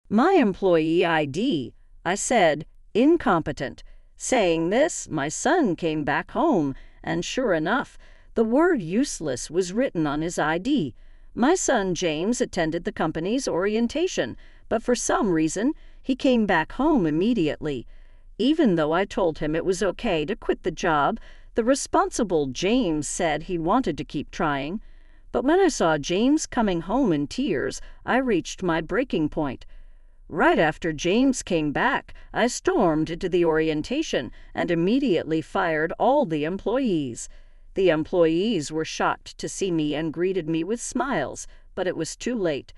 "My employee ID." I said, "Incompetent." Saying this, my son came back home, and sure enough, the word useless was written on his ID. My son James attended the company's orientation, but for some reason, he came back home immediately. Even though I told him it was okay to quit the job, the responsible James said he wanted to keep trying. But when I saw James coming home in tears, I reached my breaking point. Right after James came back, I stormed into the orientation and immediately fired all the employees. The employees were shocked to see me and greeted me with smiles, but it was too late.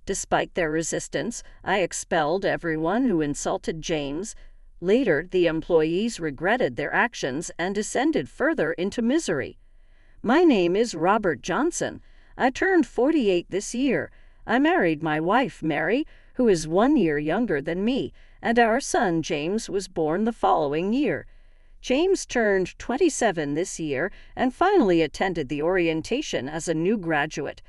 Despite their resistance, I expelled everyone who insulted James. Later, the employees regretted their actions and descended further into misery. My name is Robert Johnson. I turned 48 this year. I married my wife, Mary, who is 1 year younger than me, and our son James was born the following year. James turned 27 this year and finally attended the orientation as a new graduate.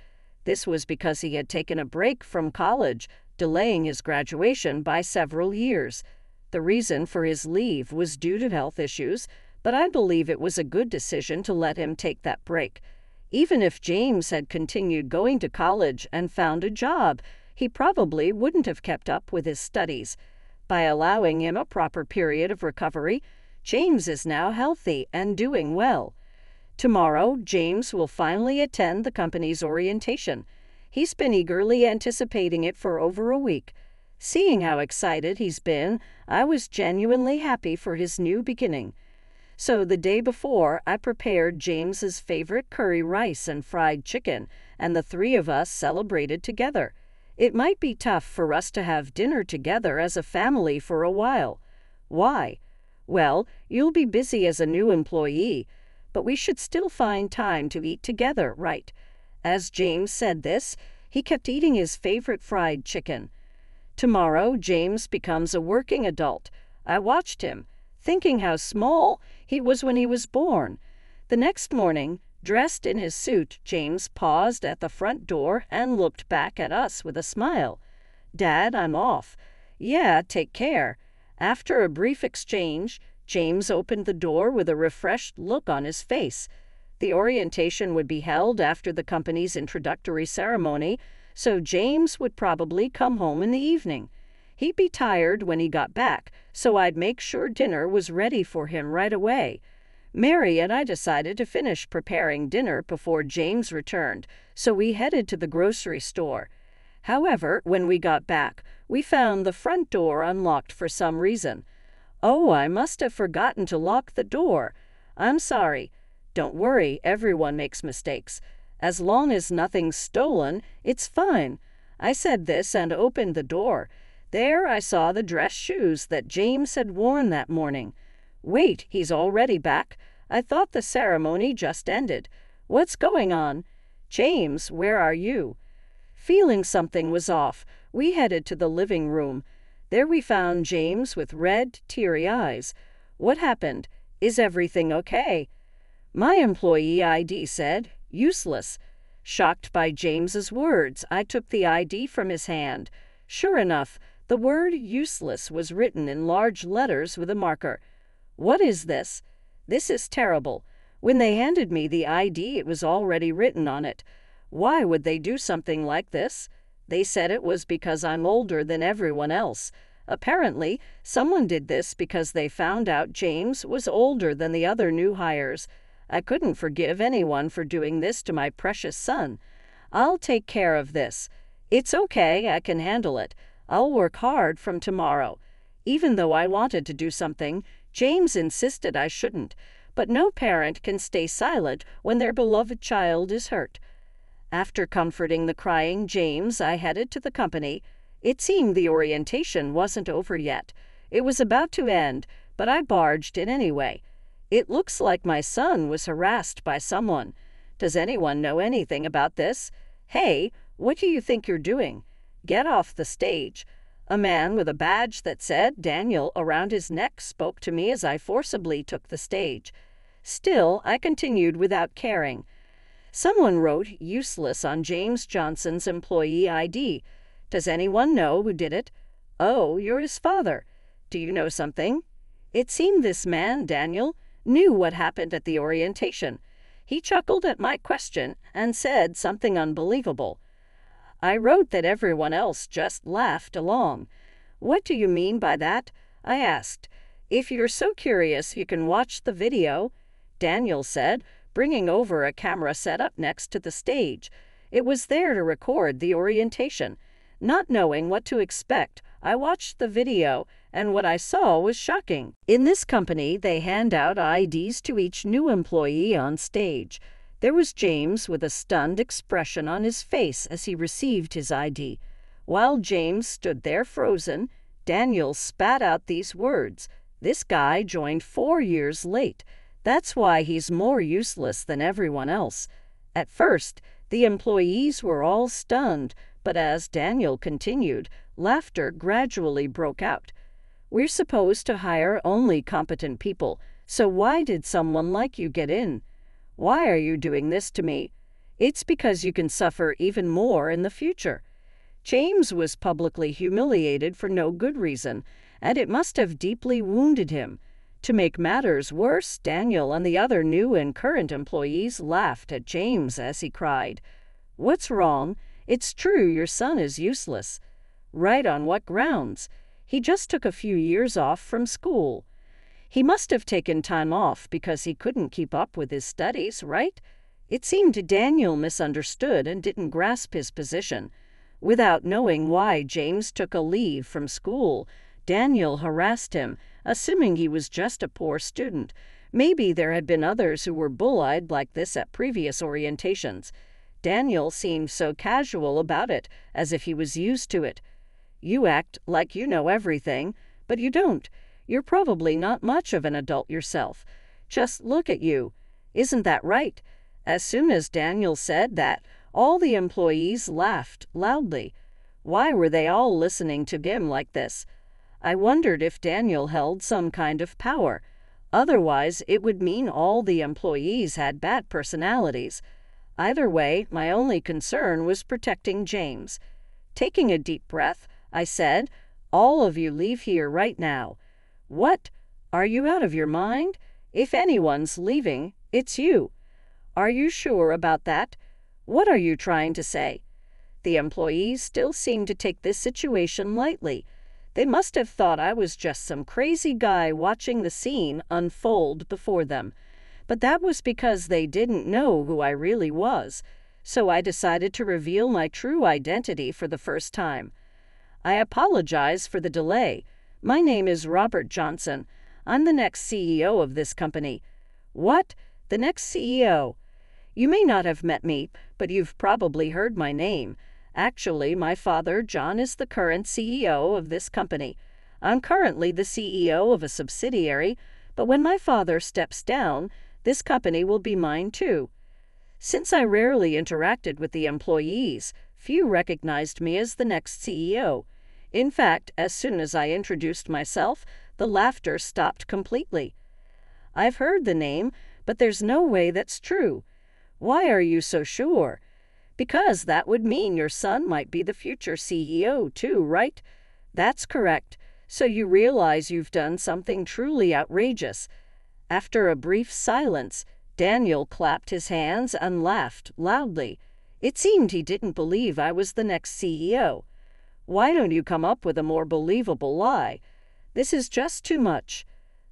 This was because he had taken a break from college, delaying his graduation by several years. The reason for his leave was due to health issues, but I believe it was a good decision to let him take that break. Even if James had continued going to college and found a job, he probably wouldn't have kept up with his studies. By allowing him a proper period of recovery, James is now healthy and doing well. Tomorrow, James will finally attend the company's orientation. He's been eagerly anticipating it for over a week. Seeing how excited he's been, I was genuinely happy for his new beginning. So the day before, I prepared James's favorite curry rice and fried chicken, and the three of us celebrated together. It might be tough for us to have dinner together as a family for a while. Why? Well, you'll be busy as a new employee, but we should still find time to eat together, right? As James said this, he kept eating his favorite fried chicken. Tomorrow, James becomes a working adult. I watched him, thinking how small he was when he was born. The next morning, dressed in his suit, James paused at the front door and looked back at us with a smile. "Dad, I'm off." "Yeah, take care." After a brief exchange, James opened the door with a refreshed look on his face. The orientation would be held after the company's introductory ceremony, so James would probably come home in the evening. He'd be tired when he got back, so I'd make sure dinner was ready for him right away. Mary and I decided to finish preparing dinner before James returned, so we headed to the grocery store. However, when we got back, we found the front door unlocked for some reason. "Oh, I must have forgotten to lock the door. I'm sorry." "Don't worry, everyone makes mistakes. As long as nothing's stolen, it's fine." I said this and opened the door. There I saw the dress shoes that James had worn that morning. "Wait, he's already back? I thought the ceremony just ended. What's going on?" "James, where are you?" Feeling something was off, we headed to the living room. There we found James with red, teary eyes. "What happened? Is everything okay?" My employee ID said, "Useless." Shocked by James's words, I took the ID from his hand. Sure enough, the word useless was written in large letters with a marker. "What is this?" "This is terrible." When they handed me the ID, it was already written on it. Why would they do something like this? They said it was because I'm older than everyone else. Apparently, someone did this because they found out James was older than the other new hires. I couldn't forgive anyone for doing this to my precious son. "I'll take care of this." "It's okay, I can handle it. I'll work hard from tomorrow." Even though I wanted to do something, James insisted I shouldn't. But no parent can stay silent when their beloved child is hurt. After comforting the crying James, I headed to the company. It seemed the orientation wasn't over yet. It was about to end, but I barged in anyway. "It looks like my son was harassed by someone. Does anyone know anything about this? Hey, what do you think you're doing? Get off the stage." A man with a badge that said Daniel around his neck spoke to me as I forcibly took the stage. Still, I continued without caring. Someone wrote useless on James Johnson's employee ID. Does anyone know who did it? "Oh, you're his father. Do you know something?" It seemed this man, Daniel, knew what happened at the orientation. He chuckled at my question and said something unbelievable. I wrote that everyone else just laughed along. "What do you mean by that?" I asked. "If you're so curious, you can watch the video," Daniel said, bringing over a camera set up next to the stage. It was there to record the orientation. Not knowing what to expect, I watched the video, and what I saw was shocking. In this company, they hand out IDs to each new employee on stage. There was James with a stunned expression on his face as he received his ID. While James stood there frozen, Daniel spat out these words: "This guy joined 4 years late. That's why he's more useless than everyone else." At first, the employees were all stunned, but as Daniel continued, laughter gradually broke out. "We're supposed to hire only competent people, so why did someone like you get in? Why are you doing this to me? It's because you can suffer even more in the future." James was publicly humiliated for no good reason, and it must have deeply wounded him. To make matters worse, Daniel and the other new and current employees laughed at James as he cried, "What's wrong? It's true your son is useless." "Right, on what grounds? He just took a few years off from school." "He must have taken time off because he couldn't keep up with his studies, right?" It seemed Daniel misunderstood and didn't grasp his position. Without knowing why James took a leave from school, Daniel harassed him, assuming he was just a poor student. Maybe there had been others who were bull-eyed like this at previous orientations. Daniel seemed so casual about it, as if he was used to it. "You act like you know everything, but you don't. You're probably not much of an adult yourself. Just look at you. Isn't that right?" As soon as Daniel said that, all the employees laughed loudly. Why were they all listening to him like this? I wondered if Daniel held some kind of power. Otherwise, it would mean all the employees had bad personalities. Either way, my only concern was protecting James. Taking a deep breath, I said, "All of you leave here right now." "What? Are you out of your mind? If anyone's leaving, it's you." "Are you sure about that? What are you trying to say?" The employees still seemed to take this situation lightly. They must have thought I was just some crazy guy watching the scene unfold before them. But that was because they didn't know who I really was. So I decided to reveal my true identity for the first time. "I apologize for the delay. My name is Robert Johnson. I'm the next CEO of this company." "What? The next CEO?" "You may not have met me, but you've probably heard my name. Actually, my father, John, is the current CEO of this company. I'm currently the CEO of a subsidiary, but when my father steps down, this company will be mine too." Since I rarely interacted with the employees, few recognized me as the next CEO. In fact, as soon as I introduced myself, the laughter stopped completely. "I've heard the name, but there's no way that's true." "Why are you so sure?" "Because that would mean your son might be the future CEO too, right?" "That's correct. So you realize you've done something truly outrageous." After a brief silence, Daniel clapped his hands and laughed loudly. It seemed he didn't believe I was the next CEO. "Why don't you come up with a more believable lie? This is just too much."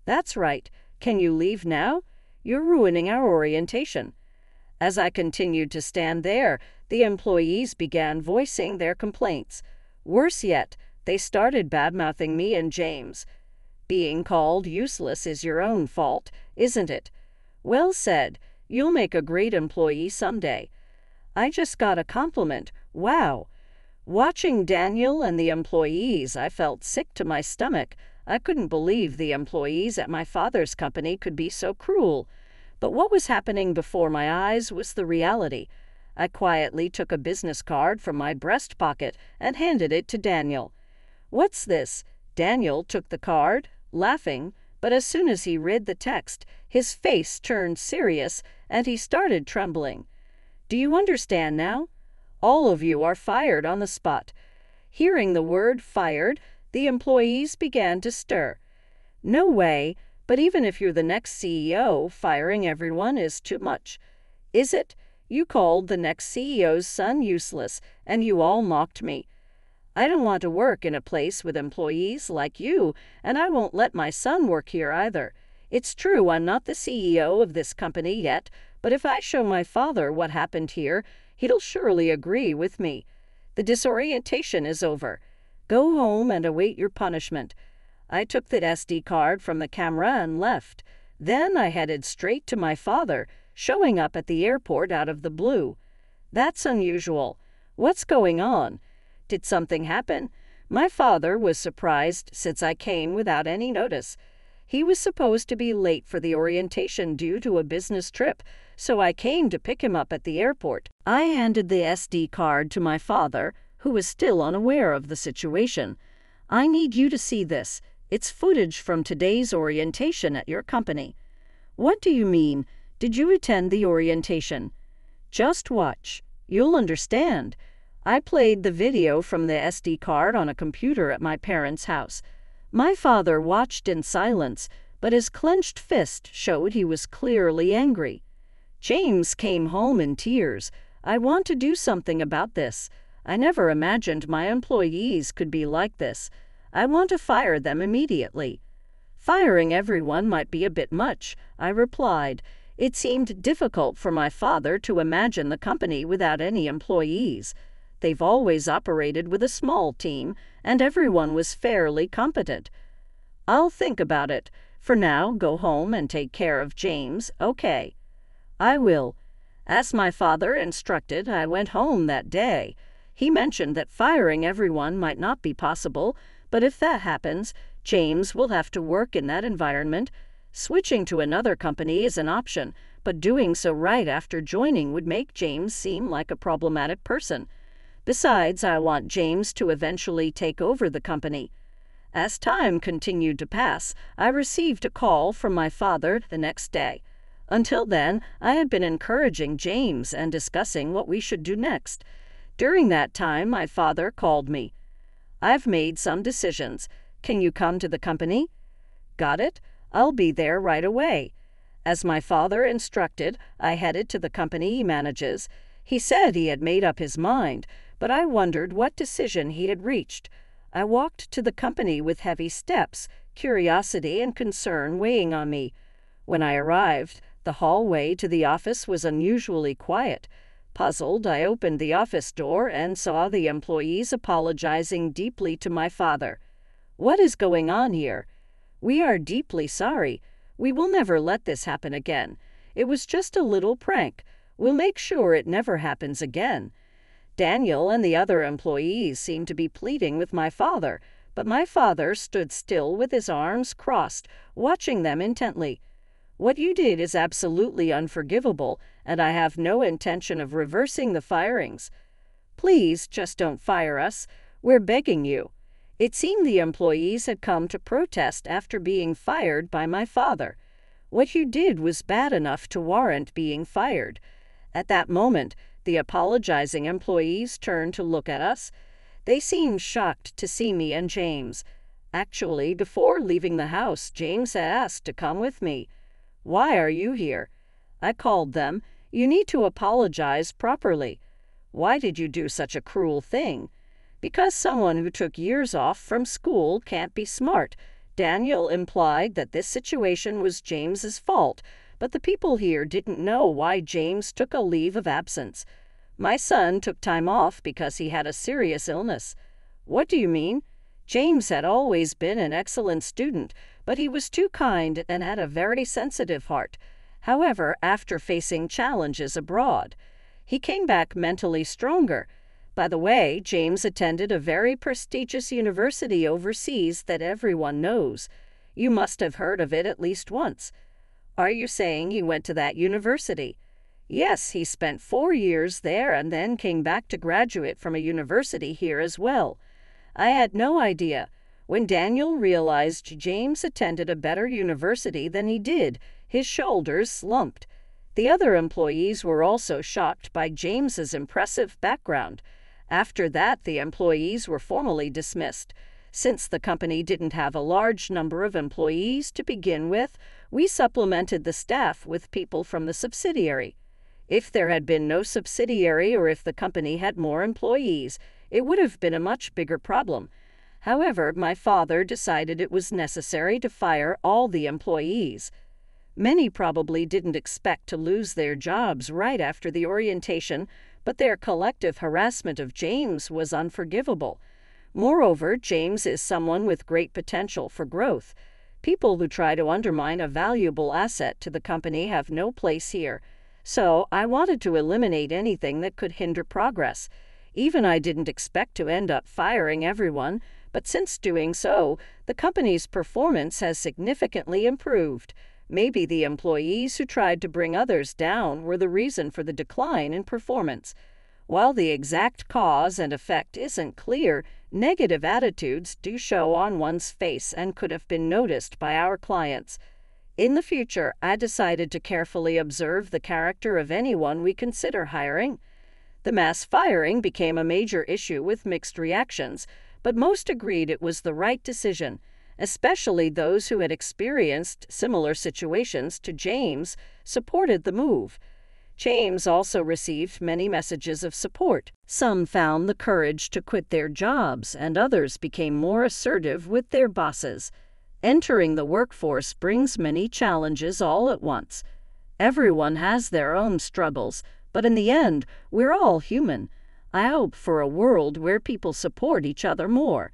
"That's right. Can you leave now? You're ruining our orientation." As I continued to stand there, the employees began voicing their complaints. Worse yet, they started badmouthing me and James. "Being called useless is your own fault, isn't it?" "Well said. You'll make a great employee someday." "I just got a compliment. Wow." Watching Daniel and the employees, I felt sick to my stomach. I couldn't believe the employees at my father's company could be so cruel. But what was happening before my eyes was the reality. I quietly took a business card from my breast pocket and handed it to Daniel. "What's this?" Daniel took the card, laughing, but as soon as he read the text, his face turned serious and he started trembling. "Do you understand now? All of you are fired on the spot." Hearing the word "fired," The employees began to stir. No way, but even if you're the next CEO, firing everyone is too much. Is it? You called the next CEO's son useless, and you all mocked me. I don't want to work in a place with employees like you, and I won't let my son work here either. It's true I'm not the CEO of this company yet, but if I show my father what happened here, he'll surely agree with me. The disorientation is over. Go home and await your punishment. I took the SD card from the camera and left. Then I headed straight to my father, showing up at the airport out of the blue. That's unusual. What's going on? Did something happen? My father was surprised since I came without any notice. He was supposed to be late for the orientation due to a business trip, so I came to pick him up at the airport. I handed the SD card to my father, who was still unaware of the situation. I need you to see this. It's footage from today's orientation at your company. What do you mean? Did you attend the orientation? Just watch. You'll understand. I played the video from the SD card on a computer at my parents' house. My father watched in silence, but his clenched fist showed he was clearly angry. James came home in tears. I want to do something about this. I never imagined my employees could be like this. I want to fire them immediately. Firing everyone might be a bit much, I replied. It seemed difficult for my father to imagine the company without any employees. They've always operated with a small team, and everyone was fairly competent. I'll think about it. For now, go home and take care of James, okay? I will. As my father instructed, I went home that day. He mentioned that firing everyone might not be possible, but if that happens, James will have to work in that environment. Switching to another company is an option, but doing so right after joining would make James seem like a problematic person. Besides, I want James to eventually take over the company. As time continued to pass, I received a call from my father the next day. Until then, I had been encouraging James and discussing what we should do next. During that time, my father called me. I've made some decisions. Can you come to the company? Got it? I'll be there right away. As my father instructed, I headed to the company he manages. He said he had made up his mind, but I wondered what decision he had reached. I walked to the company with heavy steps, curiosity and concern weighing on me. When I arrived, the hallway to the office was unusually quiet. Puzzled, I opened the office door and saw the employees apologizing deeply to my father. What is going on here? We are deeply sorry. We will never let this happen again. It was just a little prank. We'll make sure it never happens again. Daniel and the other employees seemed to be pleading with my father, but my father stood still with his arms crossed, watching them intently. What you did is absolutely unforgivable, and I have no intention of reversing the firings. Please just don't fire us. We're begging you. It seemed the employees had come to protest after being fired by my father. What you did was bad enough to warrant being fired. At that moment, the apologizing employees turned to look at us. They seemed shocked to see me and James. Actually, before leaving the house, James had asked to come with me. Why are you here? I called them. You need to apologize properly. Why did you do such a cruel thing? Because someone who took years off from school can't be smart. Daniel implied that this situation was James's fault, but the people here didn't know why James took a leave of absence. My son took time off because he had a serious illness. What do you mean? James had always been an excellent student, but he was too kind and had a very sensitive heart. However, after facing challenges abroad, he came back mentally stronger. By the way, James attended a very prestigious university overseas that everyone knows. You must have heard of it at least once. Are you saying he went to that university? Yes, he spent 4 years there and then came back to graduate from a university here as well. I had no idea. When Daniel realized James attended a better university than he did, his shoulders slumped. The other employees were also shocked by James's impressive background. After that, the employees were formally dismissed. Since the company didn't have a large number of employees to begin with, we supplemented the staff with people from the subsidiary. If there had been no subsidiary or if the company had more employees, it would have been a much bigger problem. However, my father decided it was necessary to fire all the employees. Many probably didn't expect to lose their jobs right after the orientation, but their collective harassment of James was unforgivable. Moreover, James is someone with great potential for growth. People who try to undermine a valuable asset to the company have no place here. So I wanted to eliminate anything that could hinder progress. Even I didn't expect to end up firing everyone, but since doing so, the company's performance has significantly improved. Maybe the employees who tried to bring others down were the reason for the decline in performance. While the exact cause and effect isn't clear, negative attitudes do show on one's face and could have been noticed by our clients. In the future, I decided to carefully observe the character of anyone we consider hiring. The mass firing became a major issue with mixed reactions, but most agreed it was the right decision. Especially those who had experienced similar situations to James supported the move. James also received many messages of support. Some found the courage to quit their jobs, and others became more assertive with their bosses. Entering the workforce brings many challenges all at once. Everyone has their own struggles, but in the end, we're all human. I hope for a world where people support each other more.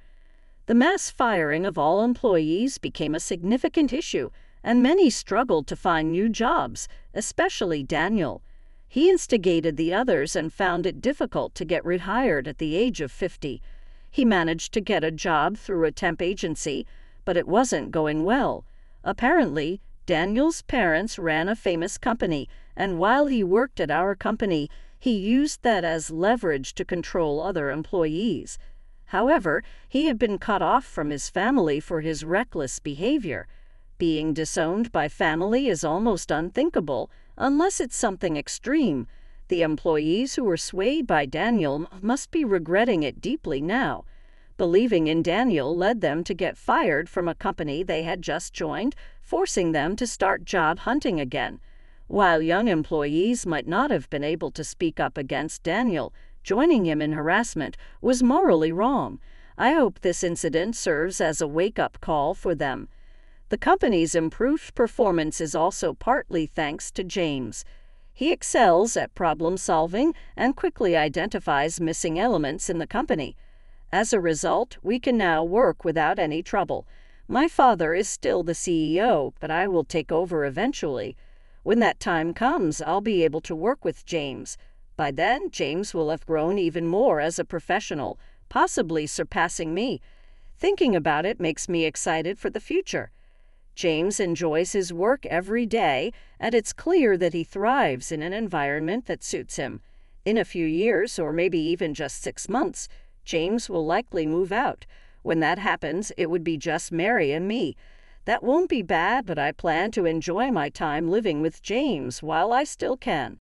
The mass firing of all employees became a significant issue, and many struggled to find new jobs, especially Daniel. He instigated the others and found it difficult to get rehired at the age of 50. He managed to get a job through a temp agency, but it wasn't going well. Apparently, Daniel's parents ran a famous company, and while he worked at our company, he used that as leverage to control other employees. However, he had been cut off from his family for his reckless behavior. Being disowned by family is almost unthinkable, unless it's something extreme. The employees who were swayed by Daniel must be regretting it deeply now. Believing in Daniel led them to get fired from a company they had just joined, forcing them to start job hunting again. While young employees might not have been able to speak up against Daniel, joining him in harassment was morally wrong. I hope this incident serves as a wake-up call for them. The company's improved performance is also partly thanks to James. He excels at problem-solving and quickly identifies missing elements in the company. As a result, we can now work without any trouble. My father is still the CEO, but I will take over eventually. When that time comes, I'll be able to work with James. By then, James will have grown even more as a professional, possibly surpassing me. Thinking about it makes me excited for the future. James enjoys his work every day, and it's clear that he thrives in an environment that suits him. In a few years, or maybe even just 6 months, James will likely move out. When that happens, it would be just Mary and me. That won't be bad, but I plan to enjoy my time living with James while I still can.